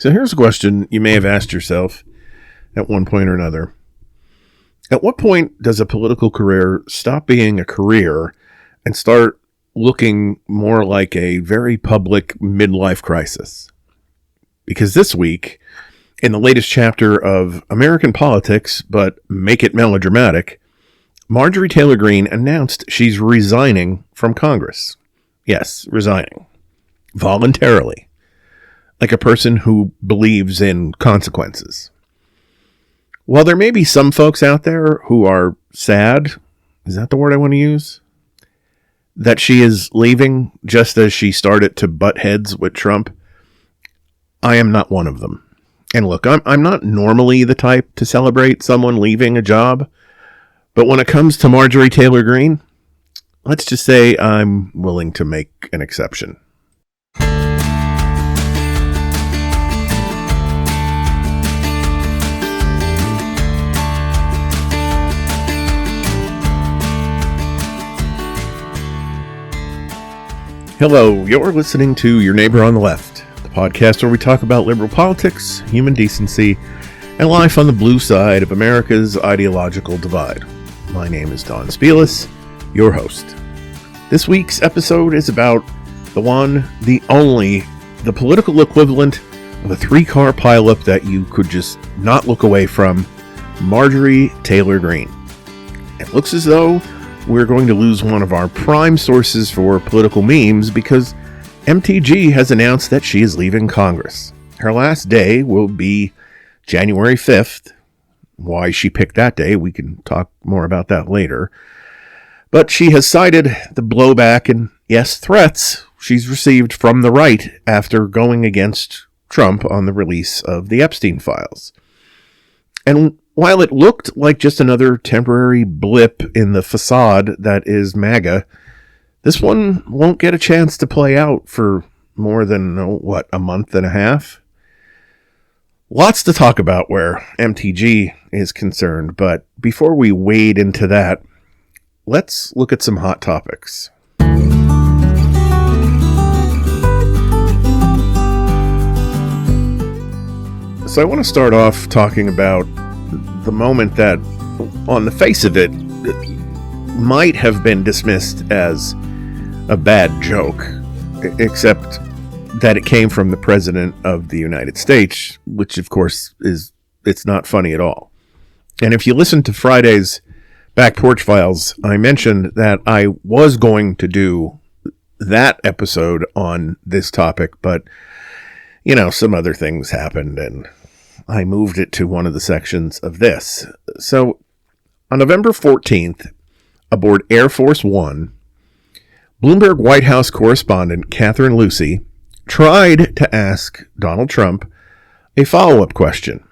So here's a question you may have asked yourself at one point or another. At what point does a political career stop being a career and start looking more like a very public midlife crisis? Because this week, in the latest chapter of American Politics, but make it melodramatic, Marjorie Taylor Greene announced she's resigning from Congress. Yes, resigning. Voluntarily. Like a person who believes in consequences. While there may be some folks out there who are sad, is that the word I want to use? That she is leaving just as she started to butt heads with Trump, I am not one of them. And look, I'm not normally the type to celebrate someone leaving a job, but when it comes to Marjorie Taylor Greene, let's just say I'm willing to make an exception. Hello, you're listening to Your Neighbor on the Left, the podcast where we talk about liberal politics, human decency, and life on the blue side of America's ideological divide. My name is Don Spielis, your host. This week's episode is about the one, the only, the political equivalent of a 3-car pileup that you could just not look away from, Marjorie Taylor Greene. It looks as though we're going to lose one of our prime sources for political memes because MTG has announced that she is leaving Congress. Her last day will be January 5th. Why she picked that day, we can talk more about that later. But she has cited the blowback and, yes, threats she's received from the right after going against Trump on the release of the Epstein files. And while it looked like just another temporary blip in the facade that is MAGA, this one won't get a chance to play out for more than, a month and a half? Lots to talk about where MTG is concerned, but before we wade into that, let's look at some hot topics. So I want to start off talking about the moment that, on the face of it, might have been dismissed as a bad joke, except that it came from the President of the United States, which of course it's not funny at all. And if you listen to Friday's Back Porch Files, I mentioned that I was going to do that episode on this topic, but some other things happened and I moved it to one of the sections of this. So, on November 14th, aboard Air Force One, Bloomberg White House correspondent Catherine Lucy tried to ask Donald Trump a follow-up question.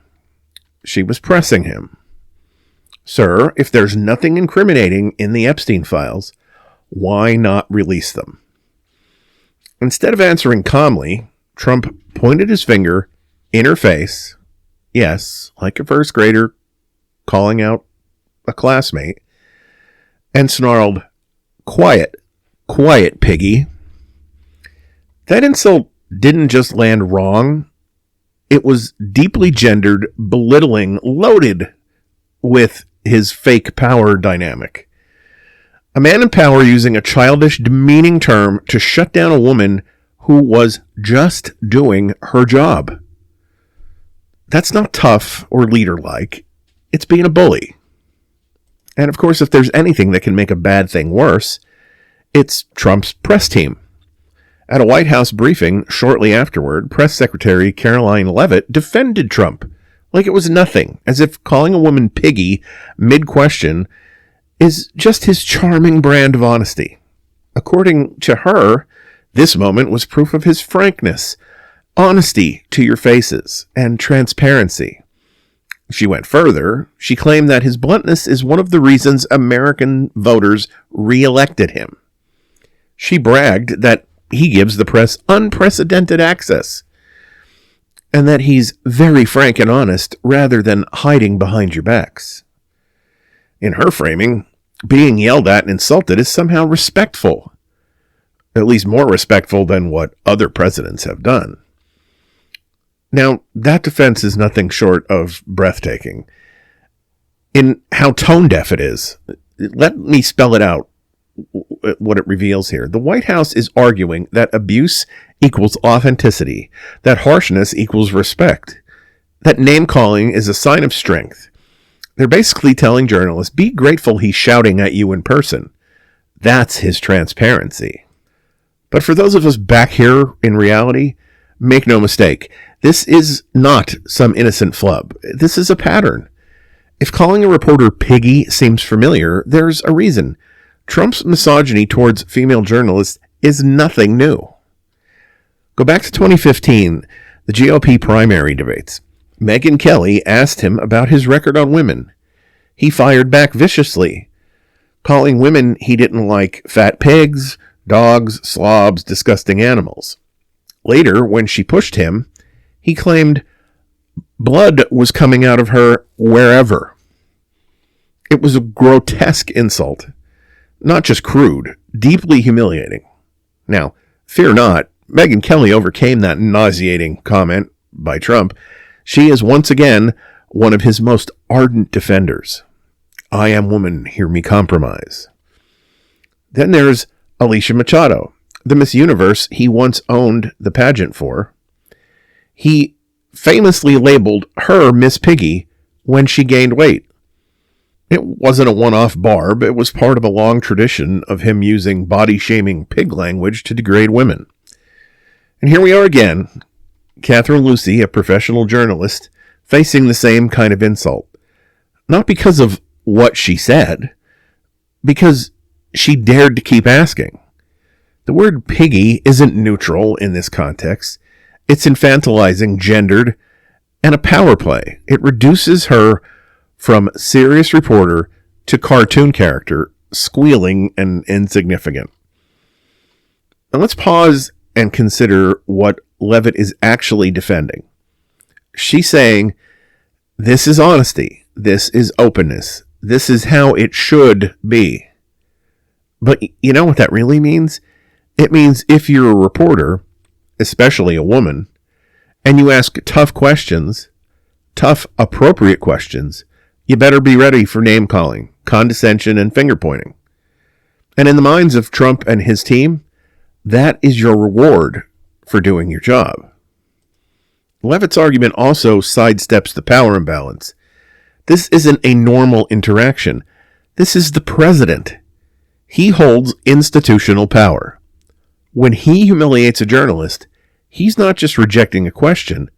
She was pressing him. Sir, if there's nothing incriminating in the Epstein files, why not release them? Instead of answering calmly, Trump pointed his finger in her face. Yes, like a first grader calling out a classmate, and snarled, "Quiet, quiet, Piggy." That insult didn't just land wrong. It was deeply gendered, belittling, loaded with his fake power dynamic. A man in power using a childish, demeaning term to shut down a woman who was just doing her job. That's not tough or leader-like. It's being a bully. And of course, if there's anything that can make a bad thing worse, it's Trump's press team. At a White House briefing shortly afterward, Press Secretary Caroline Leavitt defended Trump like it was nothing, as if calling a woman Piggy mid-question is just his charming brand of honesty. According to her, this moment was proof of his frankness, honesty to your faces, and transparency. She went further. She claimed that his bluntness is one of the reasons American voters re-elected him. She bragged that he gives the press unprecedented access, and that he's very frank and honest rather than hiding behind your backs. In her framing, being yelled at and insulted is somehow respectful, at least more respectful than what other presidents have done. Now, that defense is nothing short of breathtaking in how tone-deaf it is. Let me spell it out, what it reveals here. The White House is arguing that abuse equals authenticity, that harshness equals respect, that name-calling is a sign of strength. They're basically telling journalists, be grateful he's shouting at you in person. That's his transparency. But for those of us back here in reality, make no mistake, this is not some innocent flub. This is a pattern. If calling a reporter Piggy seems familiar, there's a reason. Trump's misogyny towards female journalists is nothing new. Go back to 2015, the GOP primary debates. Megyn Kelly asked him about his record on women. He fired back viciously, calling women he didn't like fat pigs, dogs, slobs, disgusting animals. Later, when she pushed him, he claimed blood was coming out of her wherever. It was a grotesque insult, not just crude, deeply humiliating. Now, fear not, Megyn Kelly overcame that nauseating comment by Trump. She is once again one of his most ardent defenders. I am woman, hear me compromise. Then there's Alicia Machado, the Miss Universe he once owned the pageant for. He famously labeled her Miss Piggy when she gained weight. It wasn't a one-off barb. It was part of a long tradition of him using body-shaming pig language to degrade women. And here we are again, Catherine Lucy, a professional journalist, facing the same kind of insult. Not because of what she said, because she dared to keep asking. The word piggy isn't neutral in this context. It's infantilizing, gendered, and a power play. It reduces her from serious reporter to cartoon character, squealing and insignificant. Now let's pause and consider what Levitt is actually defending. She's saying, this is honesty, this is openness, this is how it should be. But you know what that really means? It means if you're a reporter, especially a woman, and you ask tough questions, tough, appropriate questions, you better be ready for name-calling, condescension, and finger-pointing. And in the minds of Trump and his team, that is your reward for doing your job. Levitt's argument also sidesteps the power imbalance. This isn't a normal interaction. This is the president. He holds institutional power. When he humiliates a journalist, he's not just rejecting a question.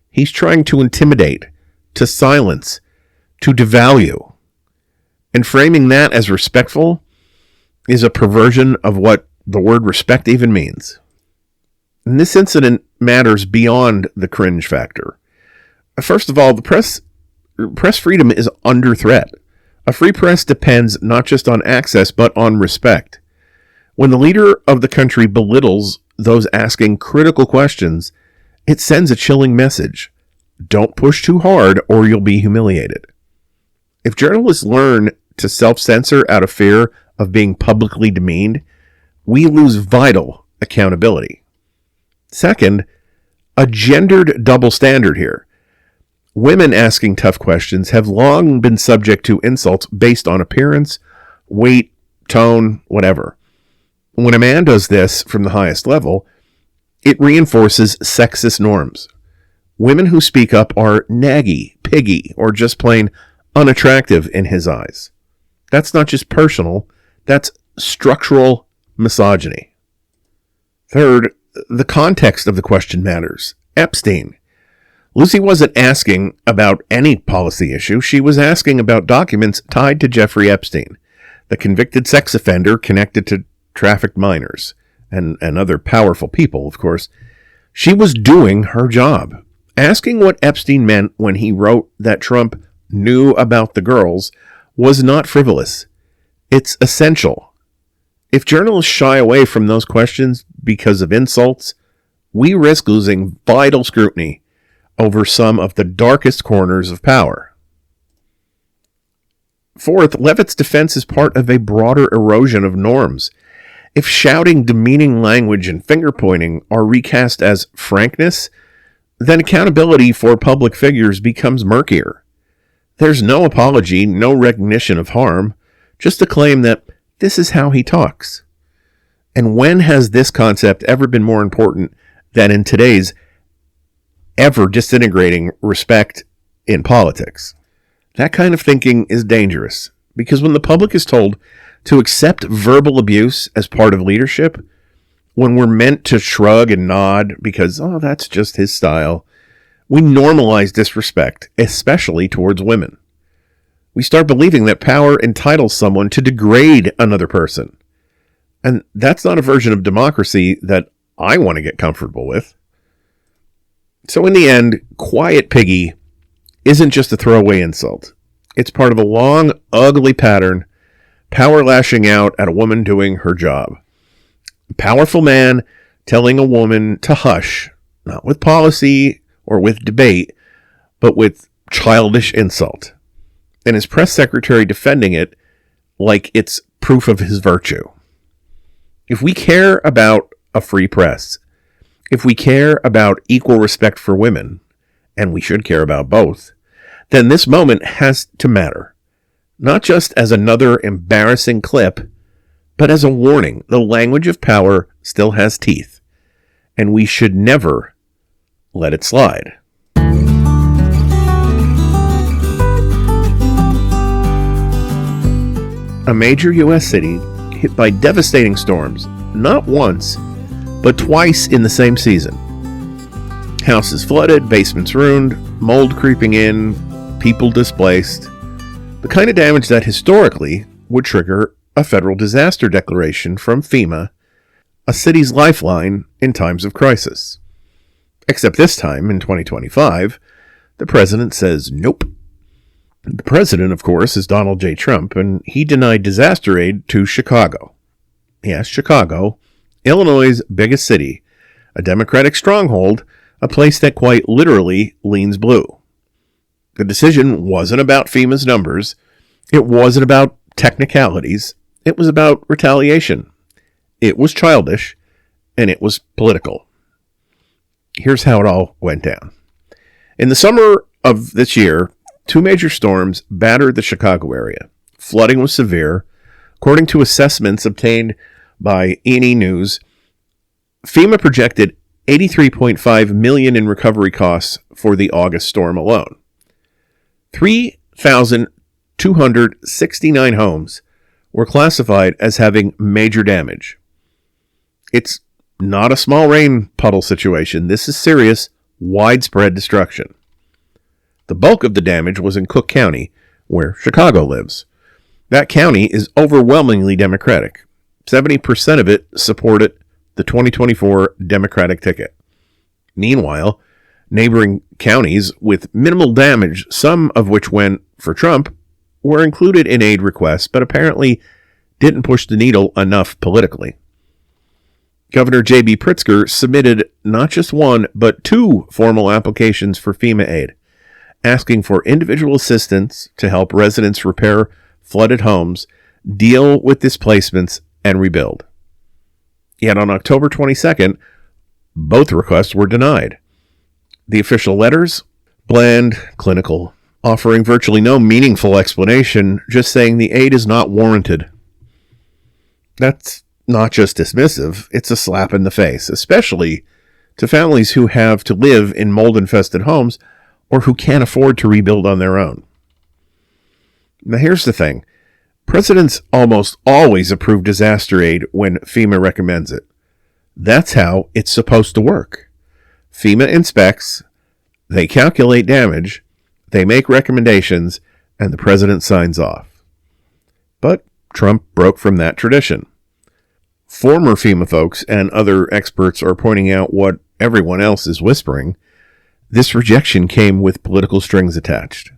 He's trying to intimidate, to silence, to devalue. And framing that as respectful is a perversion of what the word respect even means. And this incident matters beyond the cringe factor. First of all, the press freedom is under threat. A free press depends not just on access, but on respect. When the leader of the country belittles those asking critical questions, it sends a chilling message. Don't push too hard or you'll be humiliated. If journalists learn to self-censor out of fear of being publicly demeaned, we lose vital accountability. Second, a gendered double standard here. Women asking tough questions have long been subject to insults based on appearance, weight, tone, whatever. When a man does this from the highest level, it reinforces sexist norms. Women who speak up are naggy, piggy, or just plain unattractive in his eyes. That's not just personal, that's structural misogyny. Third, the context of the question matters. Epstein. Lucy wasn't asking about any policy issue. She was asking about documents tied to Jeffrey Epstein, the convicted sex offender connected to trafficked minors and other powerful people, of course. She was doing her job. Asking what Epstein meant when he wrote that Trump knew about the girls was not frivolous. It's essential. If journalists shy away from those questions because of insults, we risk losing vital scrutiny over some of the darkest corners of power. Fourth, Levitt's defense is part of a broader erosion of norms. If shouting, demeaning language and finger-pointing are recast as frankness, then accountability for public figures becomes murkier. There's no apology, no recognition of harm, just a claim that this is how he talks. And when has this concept ever been more important than in today's ever disintegrating respect in politics? That kind of thinking is dangerous, because when the public is told to accept verbal abuse as part of leadership, when we're meant to shrug and nod because, oh, that's just his style, we normalize disrespect, especially towards women. We start believing that power entitles someone to degrade another person. And that's not a version of democracy that I want to get comfortable with. So in the end, quiet Piggy isn't just a throwaway insult. It's part of a long, ugly pattern, power lashing out at a woman doing her job. A powerful man telling a woman to hush, not with policy or with debate, but with childish insult. And his press secretary defending it like it's proof of his virtue. If we care about a free press, if we care about equal respect for women, and we should care about both, then this moment has to matter. Not just as another embarrassing clip, but as a warning. The language of power still has teeth, and we should never let it slide. A major U.S. city hit by devastating storms, not once, but twice in the same season. Houses flooded, basements ruined, mold creeping in, people displaced. The kind of damage that historically would trigger a federal disaster declaration from FEMA, a city's lifeline in times of crisis. Except this time, in 2025, the president says nope. The president, of course, is Donald J. Trump, and he denied disaster aid to Chicago. Yes, Chicago, Illinois' biggest city, a Democratic stronghold, a place that quite literally leans blue. The decision wasn't about FEMA's numbers. It wasn't about technicalities. It was about retaliation. It was childish, and it was political. Here's how it all went down. In the summer of this year, 2 major storms battered the Chicago area. Flooding was severe. According to assessments obtained by E&E News, FEMA projected $83.5 million in recovery costs for the August storm alone. 3,269 homes were classified as having major damage. It's not a small rain puddle situation. This is serious, widespread destruction. The bulk of the damage was in Cook County, where Chicago lives. That county is overwhelmingly Democratic. 70% of it supported the 2024 Democratic ticket. Meanwhile, neighboring counties with minimal damage, some of which went for Trump, were included in aid requests, but apparently didn't push the needle enough politically. Governor J.B. Pritzker submitted not just one, but 2 formal applications for FEMA aid, asking for individual assistance to help residents repair flooded homes, deal with displacements, and rebuild. Yet on October 22nd, both requests were denied. The official letters, bland, clinical, offering virtually no meaningful explanation, just saying the aid is not warranted. That's not just dismissive, it's a slap in the face, especially to families who have to live in mold-infested homes or who can't afford to rebuild on their own. Now here's the thing. Presidents almost always approve disaster aid when FEMA recommends it. That's how it's supposed to work. FEMA inspects, they calculate damage, they make recommendations, and the president signs off. But Trump broke from that tradition. Former FEMA folks and other experts are pointing out what everyone else is whispering. This rejection came with political strings attached.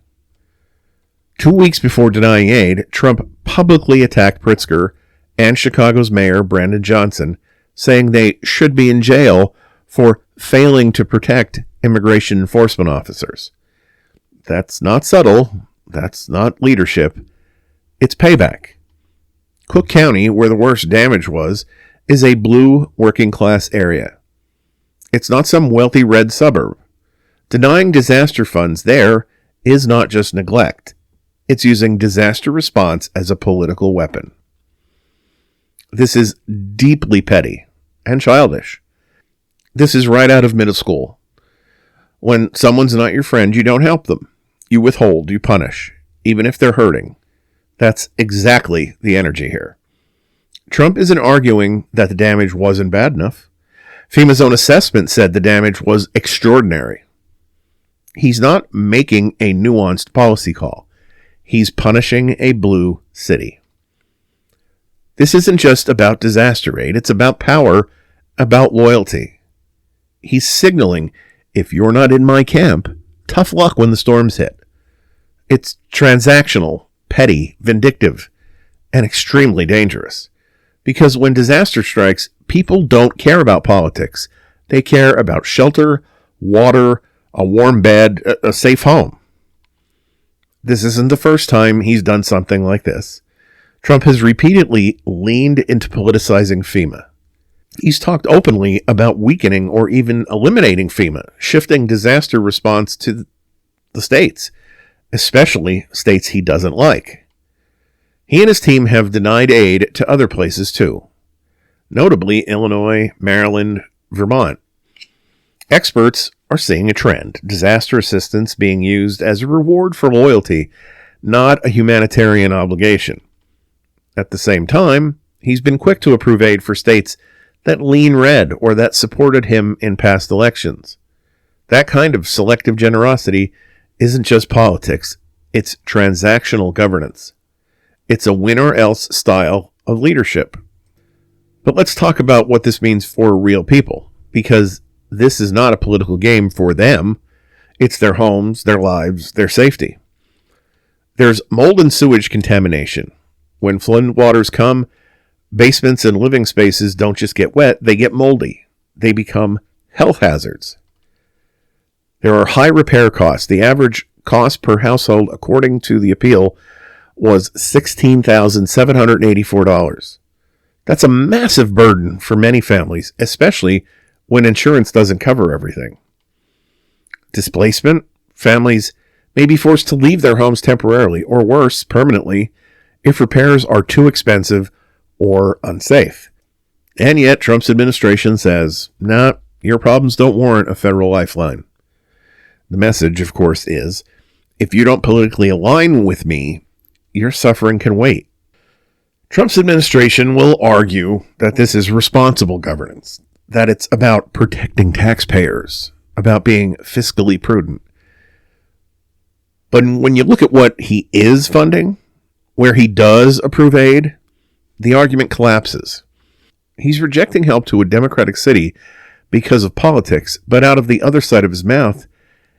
2 weeks before denying aid, Trump publicly attacked Pritzker and Chicago's mayor, Brandon Johnson, saying they should be in jail for failing to protect immigration enforcement officers. That's not subtle. That's not leadership. It's payback. Cook County, where the worst damage was, is a blue working-class area. It's not some wealthy red suburb. Denying disaster funds there is not just neglect. It's using disaster response as a political weapon. This is deeply petty and childish. This is right out of middle school. When someone's not your friend, you don't help them. You withhold, you punish, even if they're hurting. That's exactly the energy here. Trump isn't arguing that the damage wasn't bad enough. FEMA's own assessment said the damage was extraordinary. He's not making a nuanced policy call. He's punishing a blue city. This isn't just about disaster aid. It's about power, about loyalty. He's signaling, if you're not in my camp, tough luck when the storms hit. It's transactional, petty, vindictive, and extremely dangerous. Because when disaster strikes, people don't care about politics. They care about shelter, water, a warm bed, a safe home. This isn't the first time he's done something like this. Trump has repeatedly leaned into politicizing FEMA. He's talked openly about weakening or even eliminating FEMA, shifting disaster response to the states, especially states he doesn't like. He and his team have denied aid to other places too, notably Illinois, Maryland, Vermont. Experts are seeing a trend, disaster assistance being used as a reward for loyalty, not a humanitarian obligation. At the same time, he's been quick to approve aid for states that lean red or that supported him in past elections. That kind of selective generosity isn't just politics, it's transactional governance. It's a win-or-else style of leadership. But let's talk about what this means for real people, because this is not a political game for them. It's their homes, their lives, their safety. There's mold and sewage contamination. When floodwaters come, basements and living spaces don't just get wet, they get moldy. They become health hazards. There are high repair costs. The average cost per household, according to the appeal, was $16,784. That's a massive burden for many families, especially when insurance doesn't cover everything. Displacement, families may be forced to leave their homes temporarily, or worse, permanently, if repairs are too expensive or unsafe. And yet, Trump's administration says, nah, your problems don't warrant a federal lifeline. The message, of course, is, if you don't politically align with me, your suffering can wait. Trump's administration will argue that this is responsible governance, that it's about protecting taxpayers, about being fiscally prudent. But when you look at what he is funding, where he does approve aid, the argument collapses. He's rejecting help to a Democratic city because of politics, but out of the other side of his mouth,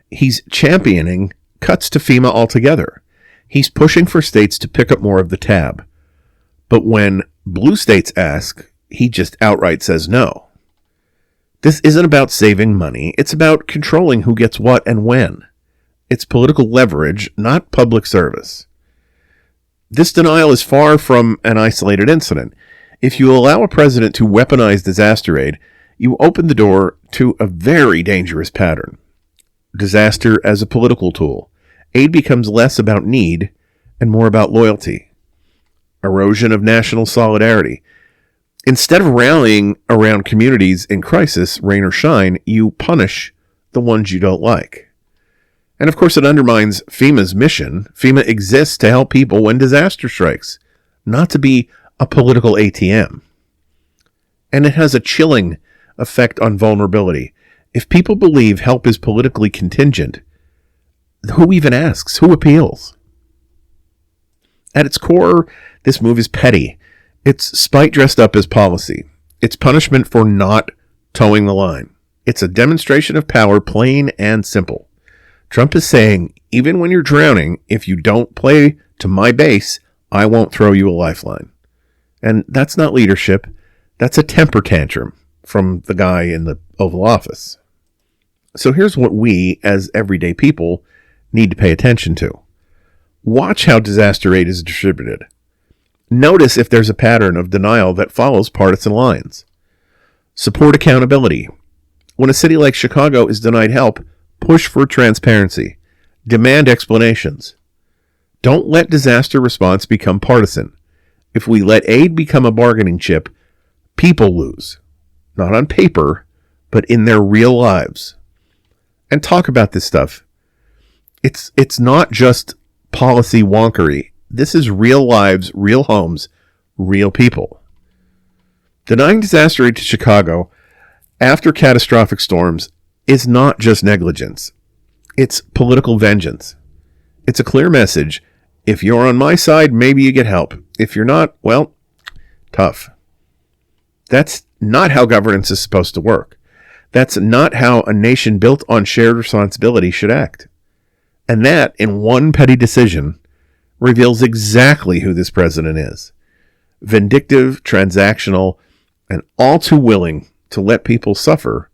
he's championing cuts to FEMA altogether. He's pushing for states to pick up more of the tab. But when blue states ask, he just outright says no. This isn't about saving money. It's about controlling who gets what and when. It's political leverage, not public service. This denial is far from an isolated incident. If you allow a president to weaponize disaster aid, you open the door to a very dangerous pattern. Disaster as a political tool. Aid becomes less about need and more about loyalty. Erosion of national solidarity. Instead of rallying around communities in crisis, rain or shine, you punish the ones you don't like. And of course, it undermines FEMA's mission. FEMA exists to help people when disaster strikes, not to be a political ATM. And it has a chilling effect on vulnerability. If people believe help is politically contingent, who even asks? Who appeals? At its core, this move is petty. It's spite dressed up as policy. It's punishment for not towing the line. It's a demonstration of power, plain and simple. Trump is saying, even when you're drowning, if you don't play to my base, I won't throw you a lifeline. And that's not leadership. That's a temper tantrum from the guy in the Oval Office. So here's what we, as everyday people, need to pay attention to. Watch how disaster aid is distributed. Notice if there's a pattern of denial that follows partisan lines. Support accountability. When a city like Chicago is denied help, Push for transparency. Demand explanations. Don't let disaster response become partisan. If we let aid become a bargaining chip, people lose. Not on paper, but in their real lives. And talk about this stuff. It's not just policy wonkery. This is real lives, real homes, real people. Denying disaster aid to Chicago after catastrophic storms is not just negligence. It's political vengeance. It's a clear message. If you're on my side, maybe you get help. If you're not, well, tough. That's not how governance is supposed to work. That's not how a nation built on shared responsibility should act. And that, in one petty decision, reveals exactly who this president is. Vindictive, transactional, and all too willing to let people suffer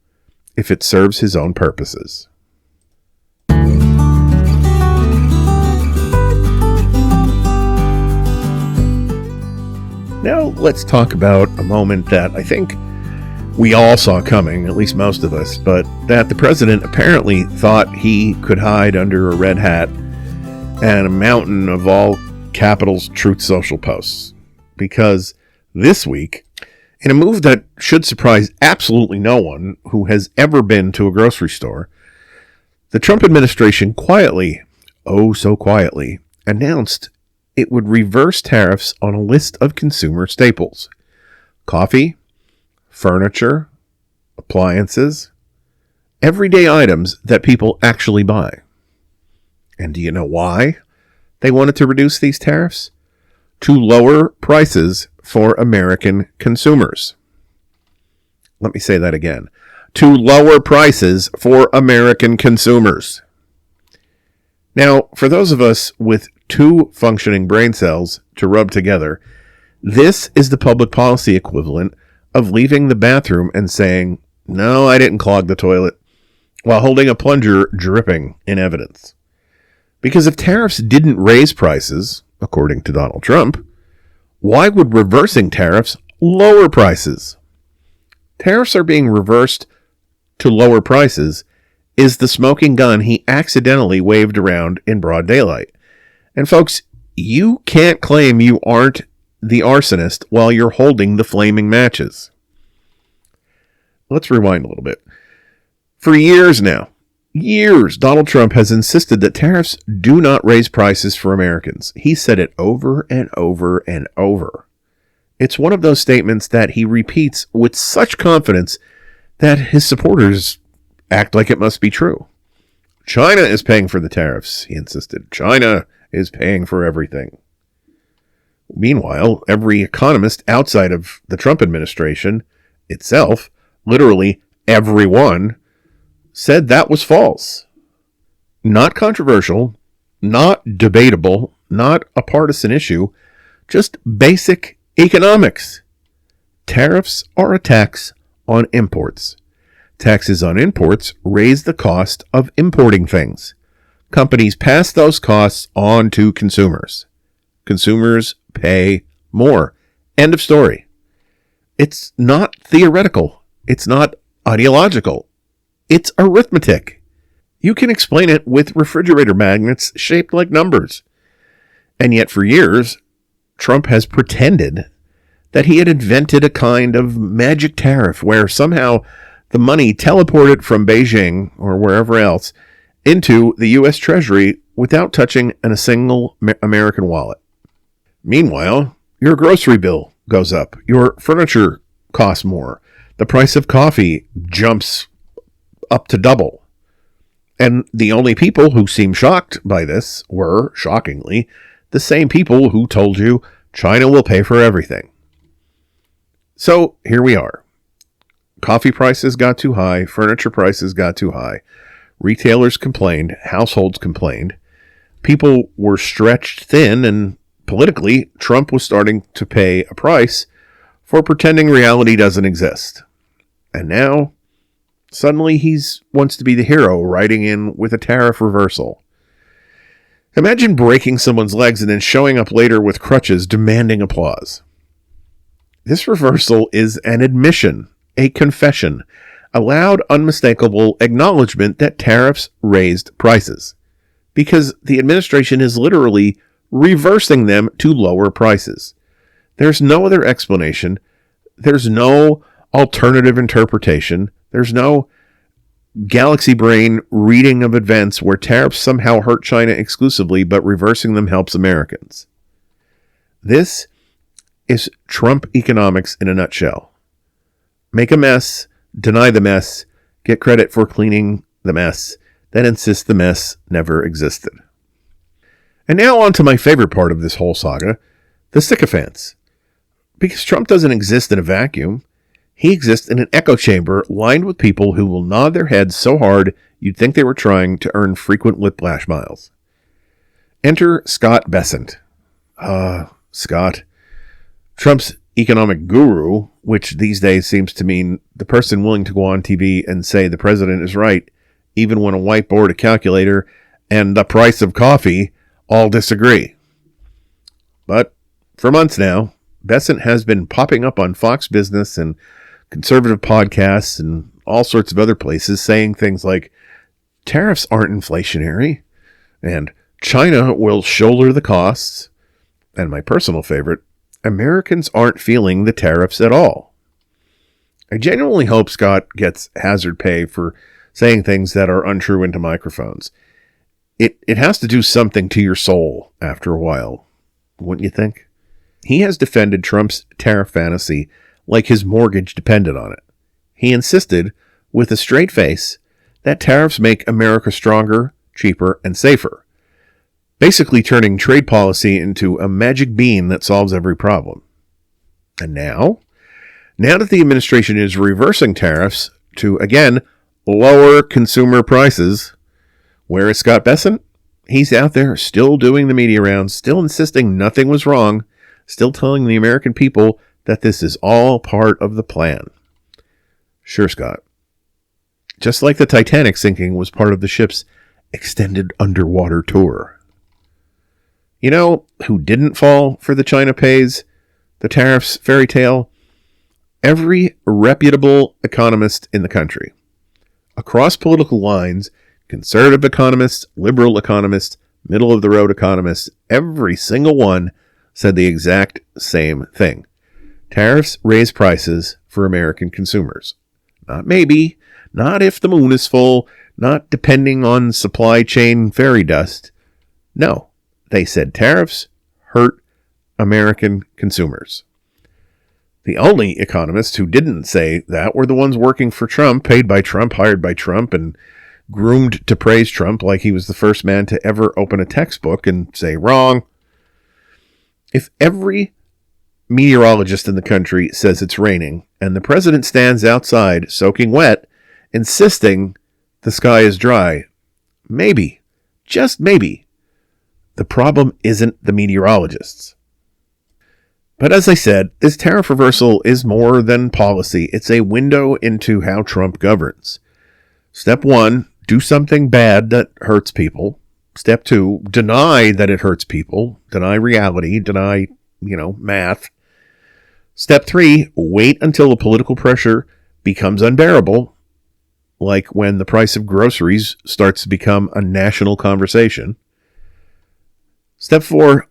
if it serves his own purposes. Now let's talk about a moment that I think we all saw coming, at least most of us, but that the president apparently thought he could hide under a red hat and a mountain of all Capital's Truth Social posts. Because this week, in a move that should surprise absolutely no one who has ever been to a grocery store, the Trump administration quietly, oh so quietly, announced it would reverse tariffs on a list of consumer staples. Coffee, furniture, appliances, everyday items that people actually buy. And do you know why they wanted to reduce these tariffs? To lower prices for American consumers. Let me say that again. To lower prices for American consumers. Now, for those of us with two functioning brain cells to rub together, this is the public policy equivalent of leaving the bathroom and saying, "No, I didn't clog the toilet," while holding a plunger dripping in evidence. Because if tariffs didn't raise prices, according to Donald Trump, why would reversing tariffs lower prices? Tariffs are being reversed to lower prices is the smoking gun he accidentally waved around in broad daylight. And folks, you can't claim you aren't the arsonist while you're holding the flaming matches. Let's rewind a little bit. For years now, Donald Trump has insisted that tariffs do not raise prices for Americans. He said it over and over and over. It's one of those statements that he repeats with such confidence that his supporters act like it must be true. China is paying for the tariffs, he insisted. China is paying for everything. Meanwhile, every economist outside of the Trump administration itself, literally everyone, said that was false. Not controversial, not debatable, not a partisan issue, just basic economics. Tariffs are a tax on imports. Taxes on imports raise the cost of importing things. Companies pass those costs on to consumers. Consumers pay more. End of story. It's not theoretical. It's not ideological. It's arithmetic. You can explain it with refrigerator magnets shaped like numbers. And yet for years, Trump has pretended that he had invented a kind of magic tariff where somehow the money teleported from Beijing or wherever else into the U.S. Treasury without touching a single American wallet. Meanwhile, your grocery bill goes up. Your furniture costs more. The price of coffee jumps up to double. And the only people who seem shocked by this were, shockingly, the same people who told you China will pay for everything. So here we are. Coffee prices got too high. Furniture prices got too high. Retailers complained. Households complained. People were stretched thin, and politically, Trump was starting to pay a price for pretending reality doesn't exist. And now, suddenly he wants to be the hero riding in with a tariff reversal. Imagine breaking someone's legs and then showing up later with crutches demanding applause. This reversal is an admission, a confession, a loud, unmistakable acknowledgement that tariffs raised prices, because the administration is literally reversing them to lower prices. There's no other explanation. There's no alternative interpretation. There's no galaxy brain reading of events where tariffs somehow hurt China exclusively, but reversing them helps Americans. This is Trump economics in a nutshell. Make a mess, deny the mess, get credit for cleaning the mess, then insist the mess never existed. And now on to my favorite part of this whole saga, the sycophants. Because Trump doesn't exist in a vacuum. He exists in an echo chamber lined with people who will nod their heads so hard you'd think they were trying to earn frequent whiplash miles. Enter Scott Bessent. Scott. Trump's economic guru, which these days seems to mean the person willing to go on TV and say the president is right, even when a whiteboard, a calculator, and the price of coffee all disagree. But for months now, Bessent has been popping up on Fox Business and conservative podcasts and all sorts of other places saying things like, tariffs aren't inflationary, and China will shoulder the costs, and my personal favorite, Americans aren't feeling the tariffs at all. I genuinely hope Scott gets hazard pay for saying things that are untrue into microphones. It has to do something to your soul after a while, wouldn't you think? He has defended Trump's tariff fantasy like his mortgage depended on it. He insisted, with a straight face, that tariffs make America stronger, cheaper, and safer, basically turning trade policy into a magic bean that solves every problem. And now that the administration is reversing tariffs to, again, lower consumer prices, where is Scott Bessent? He's out there still doing the media rounds, still insisting nothing was wrong, still telling the American people that this is all part of the plan. Sure, Scott. Just like the Titanic sinking was part of the ship's extended underwater tour. You know who didn't fall for the China pays, the tariffs fairy tale? Every reputable economist in the country. Across political lines, conservative economists, liberal economists, middle-of-the-road economists, every single one said the exact same thing. Tariffs raise prices for American consumers. Not maybe, not if the moon is full, not depending on supply chain fairy dust. No, they said tariffs hurt American consumers. The only economists who didn't say that were the ones working for Trump, paid by Trump, hired by Trump, and groomed to praise Trump like he was the first man to ever open a textbook and say wrong. If every meteorologist in the country says it's raining, and the president stands outside soaking wet, insisting the sky is dry, maybe, just maybe, the problem isn't the meteorologists. But as I said, this tariff reversal is more than policy. It's a window into how Trump governs. Step 1, do something bad that hurts people. Step 2, deny that it hurts people. Deny reality. Deny, math. Step 3, wait until the political pressure becomes unbearable, like when the price of groceries starts to become a national conversation. Step 4,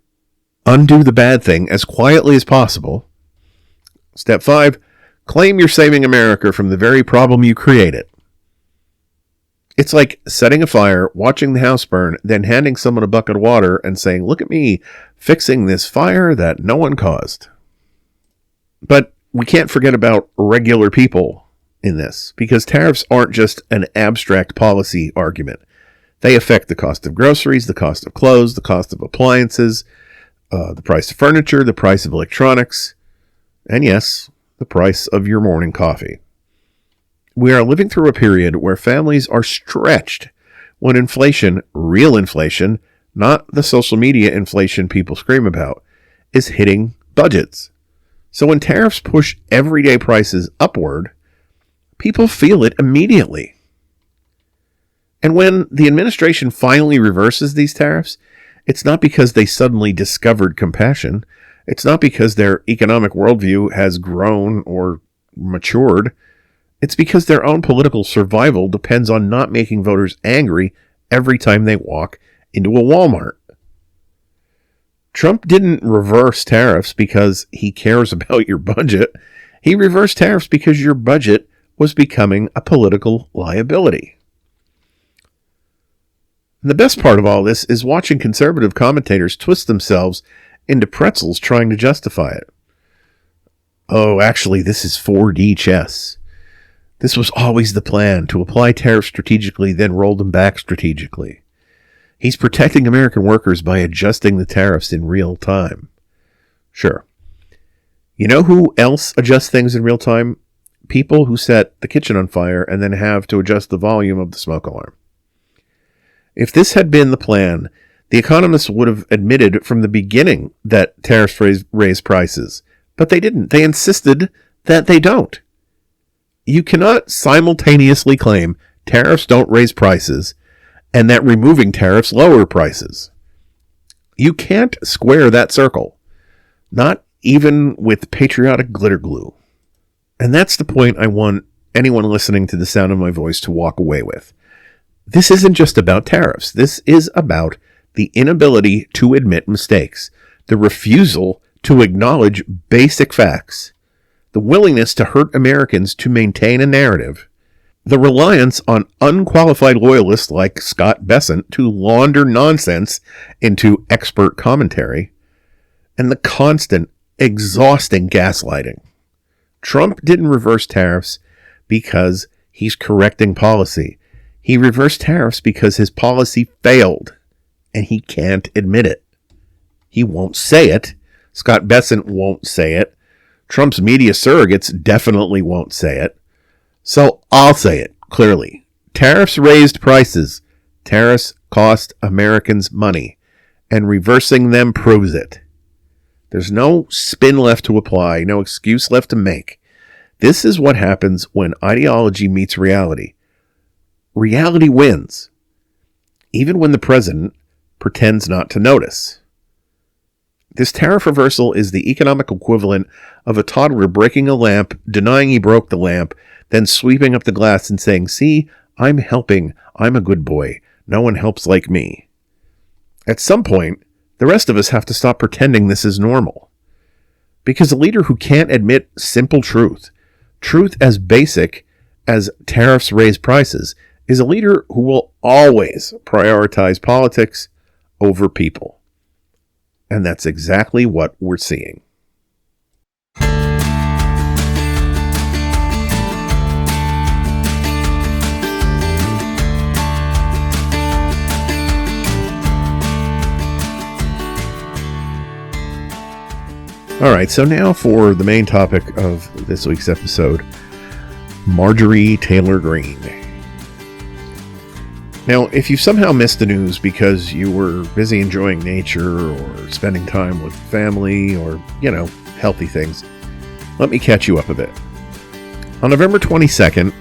undo the bad thing as quietly as possible. Step 5, claim you're saving America from the very problem you created. It's like setting a fire, watching the house burn, then handing someone a bucket of water and saying, look at me, fixing this fire that no one caused. But we can't forget about regular people in this, because tariffs aren't just an abstract policy argument. They affect the cost of groceries, the cost of clothes, the cost of appliances, the price of furniture, the price of electronics, and yes, the price of your morning coffee. We are living through a period where families are stretched when inflation, real inflation, not the social media inflation people scream about, is hitting budgets. So when tariffs push everyday prices upward, people feel it immediately. And when the administration finally reverses these tariffs, it's not because they suddenly discovered compassion. It's not because their economic worldview has grown or matured. It's because their own political survival depends on not making voters angry every time they walk into a Walmart. Trump didn't reverse tariffs because he cares about your budget. He reversed tariffs because your budget was becoming a political liability. And the best part of all this is watching conservative commentators twist themselves into pretzels trying to justify it. Oh, actually, this is 4D chess. This was always the plan, to apply tariffs strategically, then roll them back strategically. He's protecting American workers by adjusting the tariffs in real time. Sure. You know who else adjusts things in real time? People who set the kitchen on fire and then have to adjust the volume of the smoke alarm. If this had been the plan, the economists would have admitted from the beginning that tariffs raise prices. But they didn't. They insisted that they don't. You cannot simultaneously claim tariffs don't raise prices and that removing tariffs lower prices. You can't square that circle. Not even with patriotic glitter glue. And that's the point I want anyone listening to the sound of my voice to walk away with. This isn't just about tariffs. This is about the inability to admit mistakes, the refusal to acknowledge basic facts, the willingness to hurt Americans to maintain a narrative, the reliance on unqualified loyalists like Scott Bessent to launder nonsense into expert commentary, and the constant, exhausting gaslighting. Trump didn't reverse tariffs because he's correcting policy. He reversed tariffs because his policy failed, and he can't admit it. He won't say it. Scott Bessent won't say it. Trump's media surrogates definitely won't say it. So I'll say it clearly. Tariffs raised prices. Tariffs cost Americans money. And reversing them proves it. There's no spin left to apply, no excuse left to make. This is what happens when ideology meets reality. Reality wins, even when the president pretends not to notice. This tariff reversal is the economic equivalent of a toddler breaking a lamp, denying he broke the lamp, then sweeping up the glass and saying, "See, I'm helping. I'm a good boy. No one helps like me." At some point, the rest of us have to stop pretending this is normal. Because a leader who can't admit simple truth as basic as tariffs raise prices, is a leader who will always prioritize politics over people. And that's exactly what we're seeing. All right, so now for the main topic of this week's episode, Marjorie Taylor Greene. Now, if you somehow missed the news because you were busy enjoying nature or spending time with family or, healthy things, let me catch you up a bit. On November 22nd,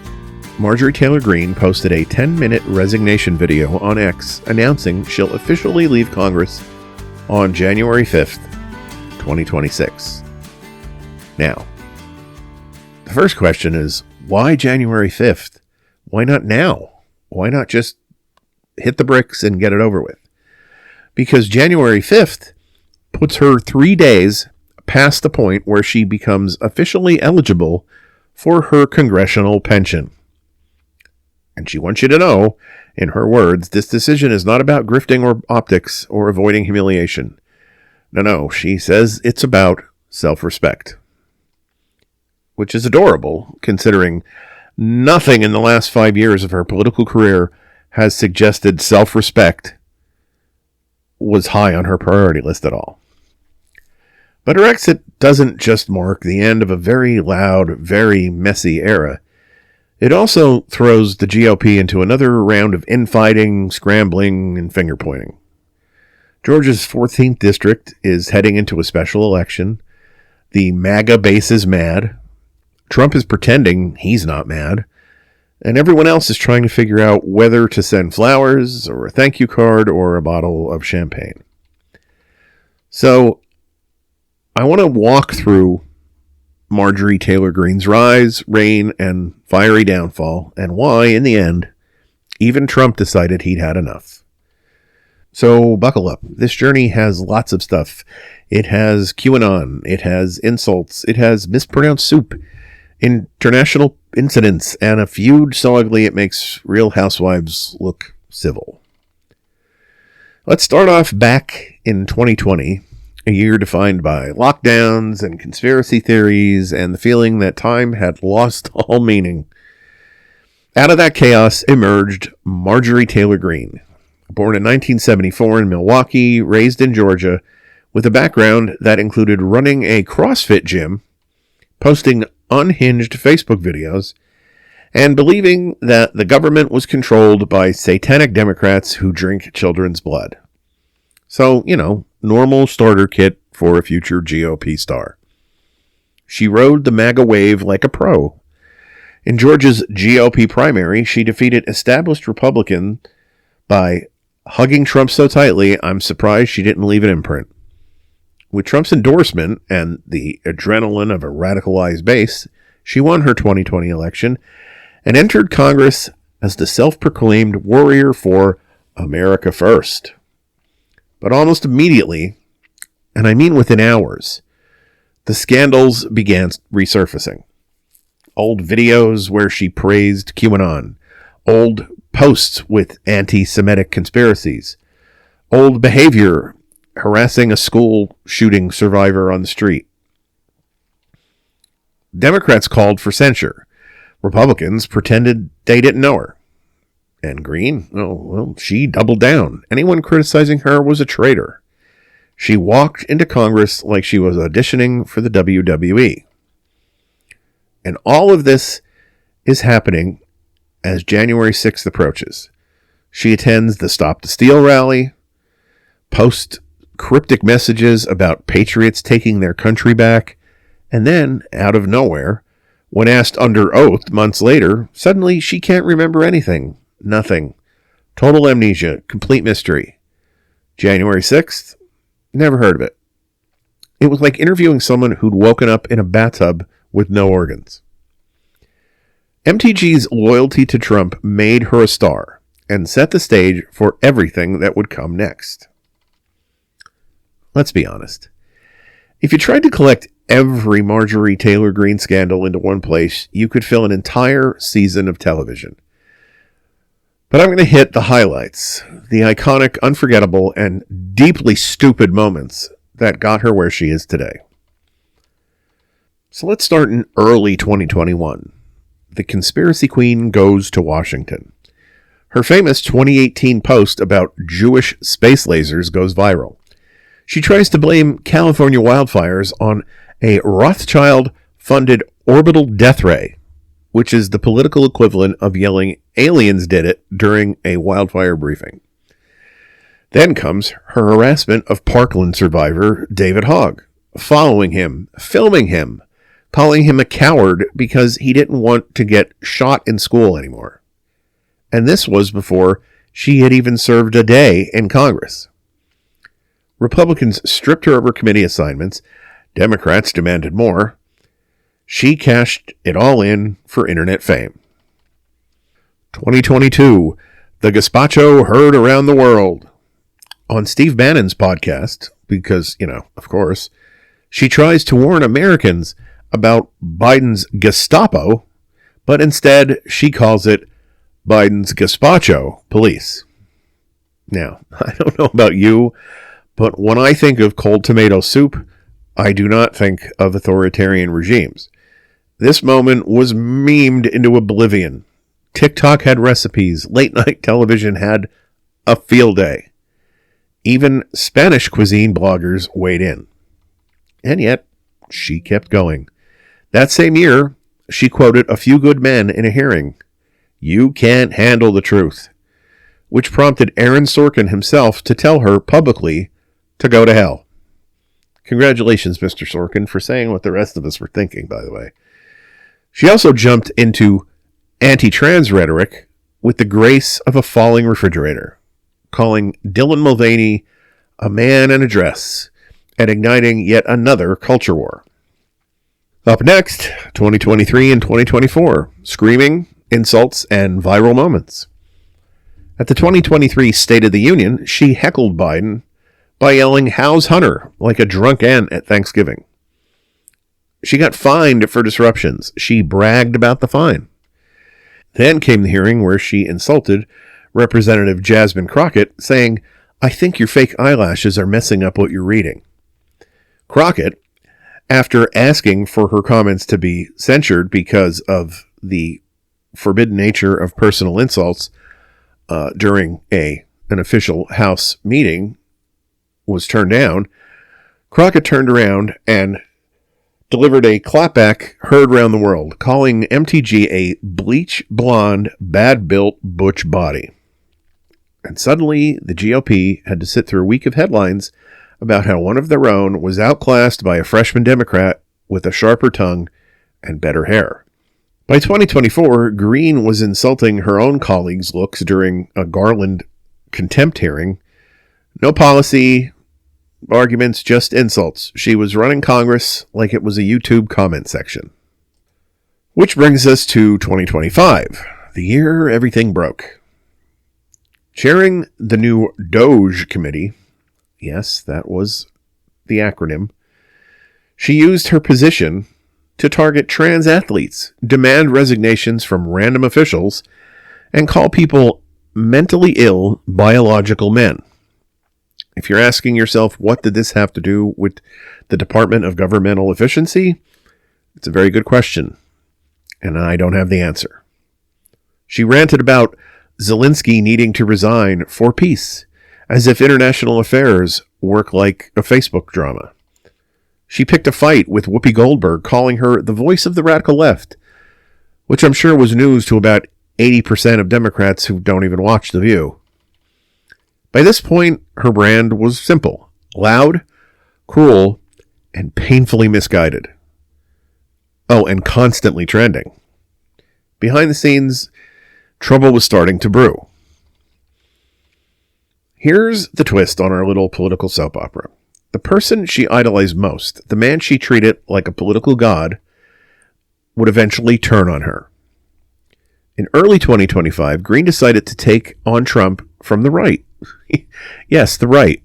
Marjorie Taylor Greene posted a 10-minute resignation video on X announcing she'll officially leave Congress on January 5th, 2026. Now, the first question is, why January 5th? Why not now? Why not just hit the bricks and get it over with? Because January 5th puts her 3 days past the point where she becomes officially eligible for her congressional pension. And she wants you to know, in her words, this decision is not about grifting or optics or avoiding humiliation. No, she says it's about self-respect. Which is adorable, considering nothing in the last 5 years of her political career has suggested self-respect was high on her priority list at all. But her exit doesn't just mark the end of a very loud, very messy era. It also throws the GOP into another round of infighting, scrambling, and finger-pointing. Georgia's 14th district is heading into a special election. The MAGA base is mad. Trump is pretending he's not mad. And everyone else is trying to figure out whether to send flowers or a thank you card or a bottle of champagne. So, I want to walk through Marjorie Taylor Greene's rise, reign, and fiery downfall, and why, in the end, even Trump decided he'd had enough. So buckle up. This journey has lots of stuff. It has QAnon. It has insults. It has mispronounced soup, international incidents, and a feud so ugly it makes Real Housewives look civil. Let's start off back in 2020, a year defined by lockdowns and conspiracy theories and the feeling that time had lost all meaning. Out of that chaos emerged Marjorie Taylor Greene. Born in 1974 in Milwaukee, raised in Georgia, with a background that included running a CrossFit gym, posting unhinged Facebook videos, and believing that the government was controlled by satanic Democrats who drink children's blood. So, normal starter kit for a future GOP star. She rode the MAGA wave like a pro. In Georgia's GOP primary, she defeated established Republican by hugging Trump so tightly, I'm surprised she didn't leave an imprint. With Trump's endorsement and the adrenaline of a radicalized base, she won her 2020 election and entered Congress as the self-proclaimed warrior for America First. But almost immediately, and I mean within hours, the scandals began resurfacing. Old videos where she praised QAnon, old posts with anti-Semitic conspiracies, old behavior harassing a school shooting survivor on the street. Democrats called for censure. Republicans pretended they didn't know her. And Greene, she doubled down. Anyone criticizing her was a traitor. She walked into Congress like she was auditioning for the WWE. And all of this is happening as January 6th approaches. She attends the Stop the Steal rally, posts cryptic messages about patriots taking their country back, and then, out of nowhere, when asked under oath months later, suddenly she can't remember anything. Nothing. Total amnesia. Complete mystery. January 6th? Never heard of it. It was like interviewing someone who'd woken up in a bathtub with no organs. MTG's loyalty to Trump made her a star and set the stage for everything that would come next. Let's be honest. If you tried to collect every Marjorie Taylor Greene scandal into one place, you could fill an entire season of television. But I'm going to hit the highlights, the iconic, unforgettable, and deeply stupid moments that got her where she is today. So let's start in early 2021. The conspiracy queen goes to Washington. Her famous 2018 post about Jewish space lasers goes viral. She tries to blame California wildfires on a Rothschild-funded orbital death ray, which is the political equivalent of yelling aliens did it during a wildfire briefing. Then comes her harassment of Parkland survivor David Hogg, following him, filming him, calling him a coward because he didn't want to get shot in school anymore. And this was before she had even served a day in Congress. Republicans stripped her of her committee assignments. Democrats demanded more. She cashed it all in for internet fame. 2022, the Gazpacho heard around the world. On Steve Bannon's podcast, because, of course, she tries to warn Americans about Biden's Gestapo, but instead she calls it Biden's Gazpacho police. Now, I don't know about you, but when I think of cold tomato soup, I do not think of authoritarian regimes. This moment was memed into oblivion. TikTok had recipes. Late night television had a field day. Even Spanish cuisine bloggers weighed in. And yet, she kept going. That same year, she quoted A Few Good Men in a hearing. "You can't handle the truth," which prompted Aaron Sorkin himself to tell her publicly to go to hell. Congratulations, Mr. Sorkin, for saying what the rest of us were thinking, by the way. She also jumped into anti-trans rhetoric with the grace of a falling refrigerator, calling Dylan Mulvaney a man in a dress and igniting yet another culture war. Up next, 2023 and 2024, screaming, insults, and viral moments. At the 2023 State of the Union, she heckled Biden by yelling, "How's Hunter?" like a drunk aunt at Thanksgiving. She got fined for disruptions. She bragged about the fine. Then came the hearing where she insulted Representative Jasmine Crockett, saying, "I think your fake eyelashes are messing up what you're reading." Crockett, after asking for her comments to be censured because of the forbidden nature of personal insults during an official House meeting, was turned down, Crockett turned around and delivered a clapback heard around the world, calling MTG a bleach blonde, bad-built butch body. And suddenly, the GOP had to sit through a week of headlines about how one of their own was outclassed by a freshman Democrat with a sharper tongue and better hair. By 2024, Greene was insulting her own colleagues' looks during a Garland contempt hearing. No policy arguments, just insults. She was running Congress like it was a YouTube comment section. Which brings us to 2025, the year everything broke. Chairing the new Doge Committee, yes, that was the acronym, she used her position to target trans athletes, demand resignations from random officials, and call people mentally ill biological men. If you're asking yourself, what did this have to do with the Department of Governmental Efficiency? It's a very good question, and I don't have the answer. She ranted about Zelensky needing to resign for peace, as if international affairs work like a Facebook drama. She picked a fight with Whoopi Goldberg, calling her the voice of the radical left, which I'm sure was news to about 80% of Democrats who don't even watch The View. By this point, her brand was simple: loud, cruel, and painfully misguided. Oh, and constantly trending. Behind the scenes, trouble was starting to brew. Here's the twist on our little political soap opera. The person she idolized most, the man she treated like a political god, would eventually turn on her. In early 2025, Greene decided to take on Trump from the right. Yes, the right.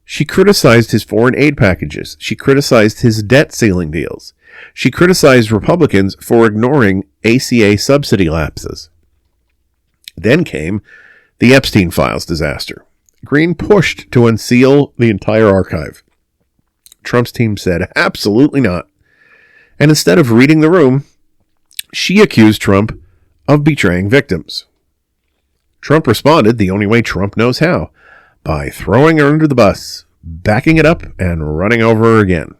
She criticized his foreign aid packages. She criticized his debt ceiling deals. She criticized Republicans for ignoring ACA subsidy lapses. Then came the Epstein Files disaster. Greene pushed to unseal the entire archive. Trump's team said, absolutely not. And instead of reading the room, she accused Trump of betraying victims. Trump responded the only way Trump knows how, by throwing her under the bus, backing it up, and running over her again.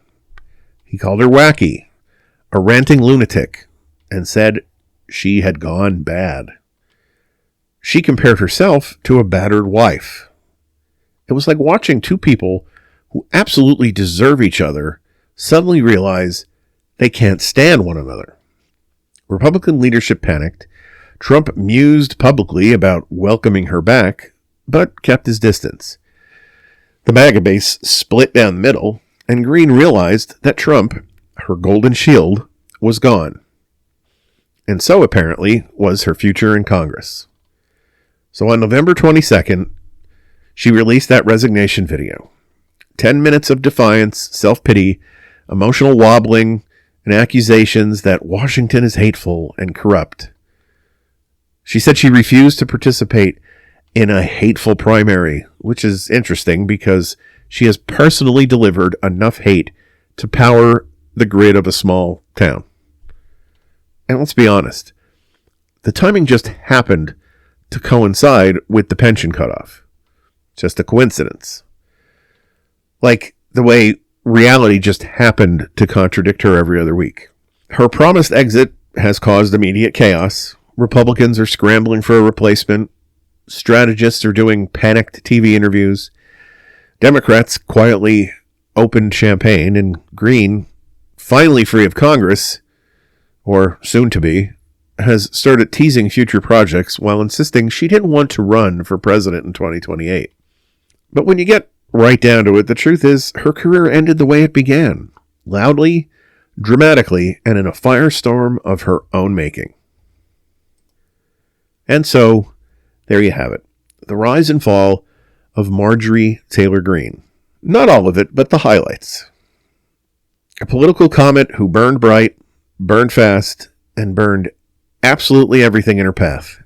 He called her wacky, a ranting lunatic, and said she had gone bad. She compared herself to a battered wife. It was like watching two people who absolutely deserve each other suddenly realize they can't stand one another. Republican leadership panicked. Trump mused publicly about welcoming her back, but kept his distance. The MAGA base split down the middle, and Greene realized that Trump, her golden shield, was gone. And so, apparently, was her future in Congress. So on November 22nd, she released that resignation video. 10 minutes of defiance, self-pity, emotional wobbling, and accusations that Washington is hateful and corrupt. She said she refused to participate in a hateful primary, which is interesting because she has personally delivered enough hate to power the grid of a small town. And let's be honest, the timing just happened to coincide with the pension cutoff. Just a coincidence. Like the way reality just happened to contradict her every other week. Her promised exit has caused immediate chaos. Republicans are scrambling for a replacement. Strategists are doing panicked TV interviews. Democrats quietly opened champagne, and Greene, finally free of Congress, or soon to be, has started teasing future projects while insisting she didn't want to run for president in 2028. But when you get right down to it, the truth is her career ended the way it began. Loudly, dramatically and in a firestorm of her own making. And so, there you have it. The rise and fall of Marjorie Taylor Greene. Not all of it, but the highlights. A political comet who burned bright, burned fast, and burned absolutely everything in her path.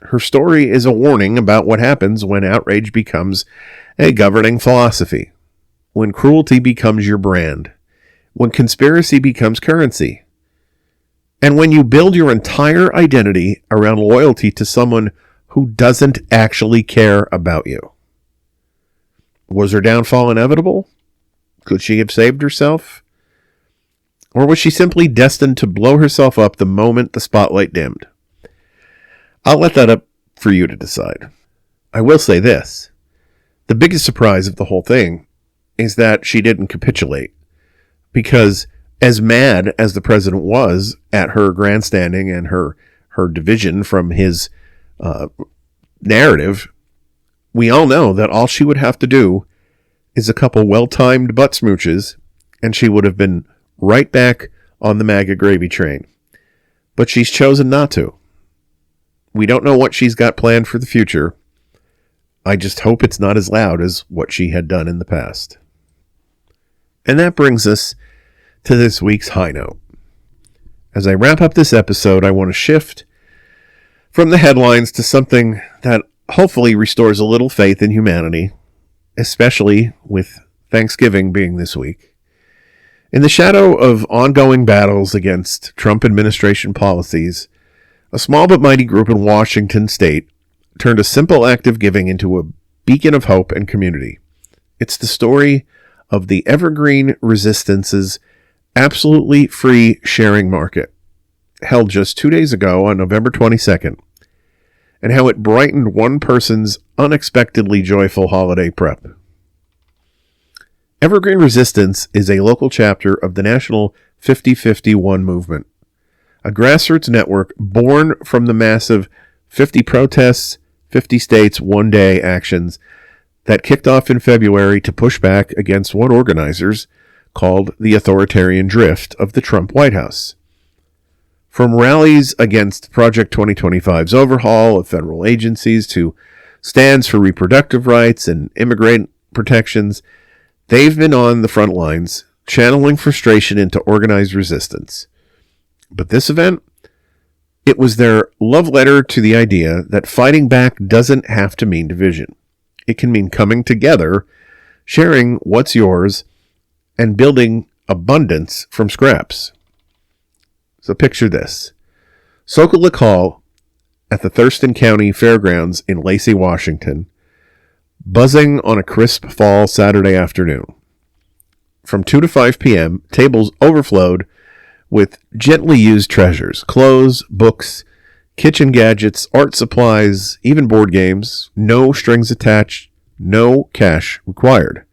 Her story is a warning about what happens when outrage becomes a governing philosophy, when cruelty becomes your brand, when conspiracy becomes currency, and when you build your entire identity around loyalty to someone who doesn't actually care about you. Was her downfall inevitable? Could she have saved herself? Or was she simply destined to blow herself up the moment the spotlight dimmed? I'll let that up for you to decide. I will say this. The biggest surprise of the whole thing is that she didn't capitulate. Because as mad as the president was at her grandstanding and her division from his narrative, we all know that all she would have to do is a couple well-timed butt smooches, and she would have been right back on the MAGA gravy train. But she's chosen not to. We don't know what she's got planned for the future. I just hope it's not as loud as what she had done in the past. And that brings us to this week's high note. As I wrap up this episode, I want to shift from the headlines to something that hopefully restores a little faith in humanity, especially with Thanksgiving being this week. In the shadow of ongoing battles against Trump administration policies, a small but mighty group in Washington state turned a simple act of giving into a beacon of hope and community. It's the story of the Evergreen Resistance's absolutely free sharing market, held just 2 days ago on November 22nd, and how it brightened one person's unexpectedly joyful holiday prep. Evergreen Resistance is a local chapter of the National 50-51 movement, a grassroots network born from the massive 50 protests, 50 states, one day actions that kicked off in February to push back against what organizers called the authoritarian drift of the Trump White House. From rallies against Project 2025's overhaul of federal agencies to stands for reproductive rights and immigrant protections, they've been on the front lines, channeling frustration into organized resistance. But this event, it was their love letter to the idea that fighting back doesn't have to mean division. It can mean coming together, sharing what's yours, and building abundance from scraps. So picture this. Sokoluk Hall at the Thurston County Fairgrounds in Lacey, Washington, buzzing on a crisp fall Saturday afternoon. From 2 to 5 p.m., tables overflowed with gently used treasures, clothes, books, kitchen gadgets, art supplies, even board games, no strings attached, no cash required.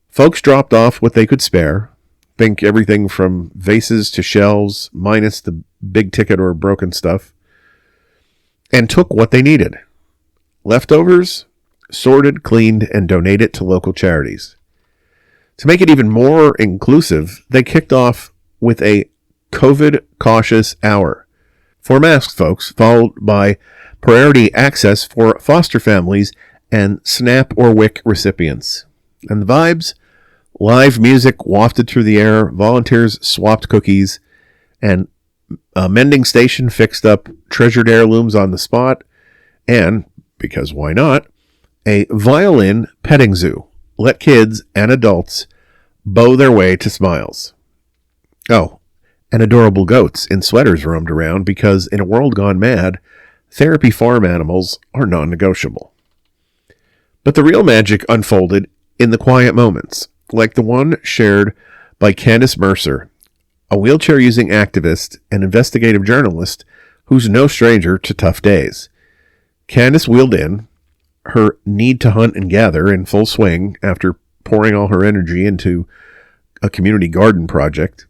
Folks dropped off what they could spare, think everything from vases to shelves, minus the big ticket or broken stuff, and took what they needed. Leftovers, sorted, cleaned, and donated to local charities. To make it even more inclusive, they kicked off with a COVID cautious hour for masked folks, followed by priority access for foster families and SNAP or WIC recipients. And the vibes? Live music wafted through the air, volunteers swapped cookies, and a mending station fixed up treasured heirlooms on the spot, and, because why not, a violin petting zoo. Let kids and adults bow their way to smiles. Oh, and adorable goats in sweaters roamed around because in a world gone mad, therapy farm animals are non-negotiable. But the real magic unfolded in the quiet moments, like the one shared by Candace Mercer, a wheelchair-using activist and investigative journalist who's no stranger to tough days. Candace wheeled in, her need to hunt and gather in full swing after pouring all her energy into a community garden project.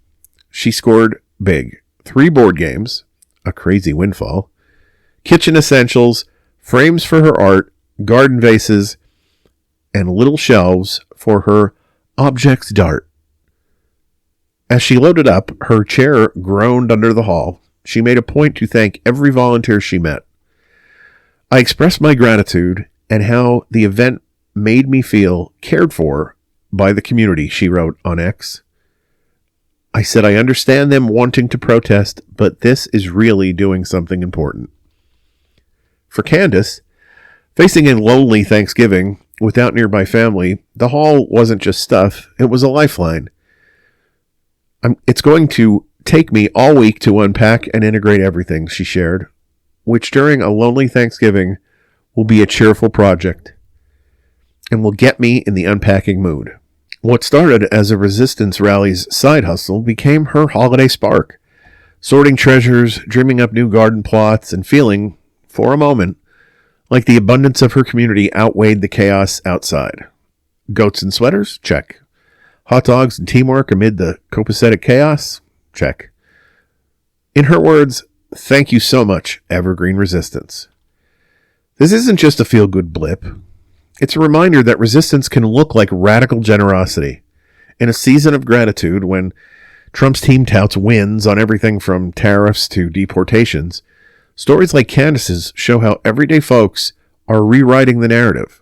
She scored big. 3 board games, a crazy windfall, kitchen essentials, frames for her art, garden vases, and little shelves for her objects d'art. As she loaded up, her chair groaned under the hall. She made a point to thank every volunteer she met. I expressed my gratitude and how the event made me feel cared for by the community, she wrote on X. I said I understand them wanting to protest, but this is really doing something important. For Candace, facing a lonely Thanksgiving without nearby family, the hall wasn't just stuff, it was a lifeline. It's going to take me all week to unpack and integrate everything, she shared, which during a lonely Thanksgiving will be a cheerful project and will get me in the unpacking mood. What started as a resistance rally's side hustle became her holiday spark, sorting treasures, dreaming up new garden plots, and feeling, for a moment, like the abundance of her community outweighed the chaos outside. Goats and sweaters? Check. Hot dogs and teamwork amid the copacetic chaos? Check. In her words, thank you so much, Evergreen Resistance. This isn't just a feel-good blip. It's a reminder that resistance can look like radical generosity. In a season of gratitude, when Trump's team touts wins on everything from tariffs to deportations, stories like Candace's show how everyday folks are rewriting the narrative.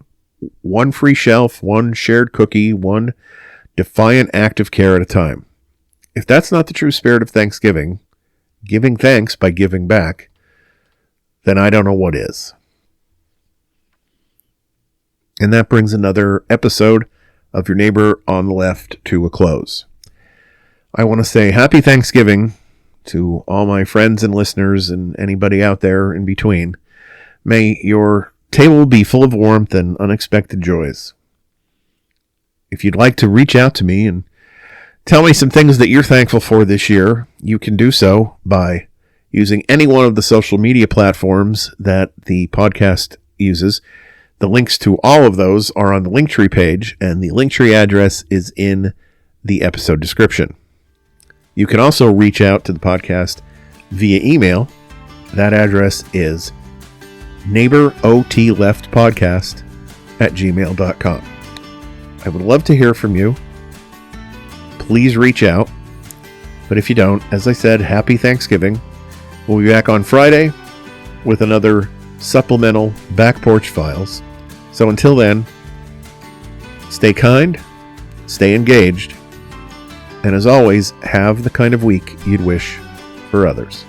One free shelf, one shared cookie, one defiant act of care at a time. If that's not the true spirit of Thanksgiving, giving thanks by giving back, then I don't know what is. And that brings another episode of Your Neighbor on the Left to a close. I want to say happy Thanksgiving to all my friends and listeners and anybody out there in between. May your table be full of warmth and unexpected joys. If you'd like to reach out to me and tell me some things that you're thankful for this year, you can do so by using any one of the social media platforms that the podcast uses. The links to all of those are on the Linktree page, and the Linktree address is in the episode description. You can also reach out to the podcast via email. That address is neighboroutleftpodcast@gmail.com. I would love to hear from you. Please reach out. But if you don't, as I said, happy Thanksgiving. We'll be back on Friday with another supplemental Back Porch Files. So until then, stay kind, stay engaged, and as always, have the kind of week you'd wish for others.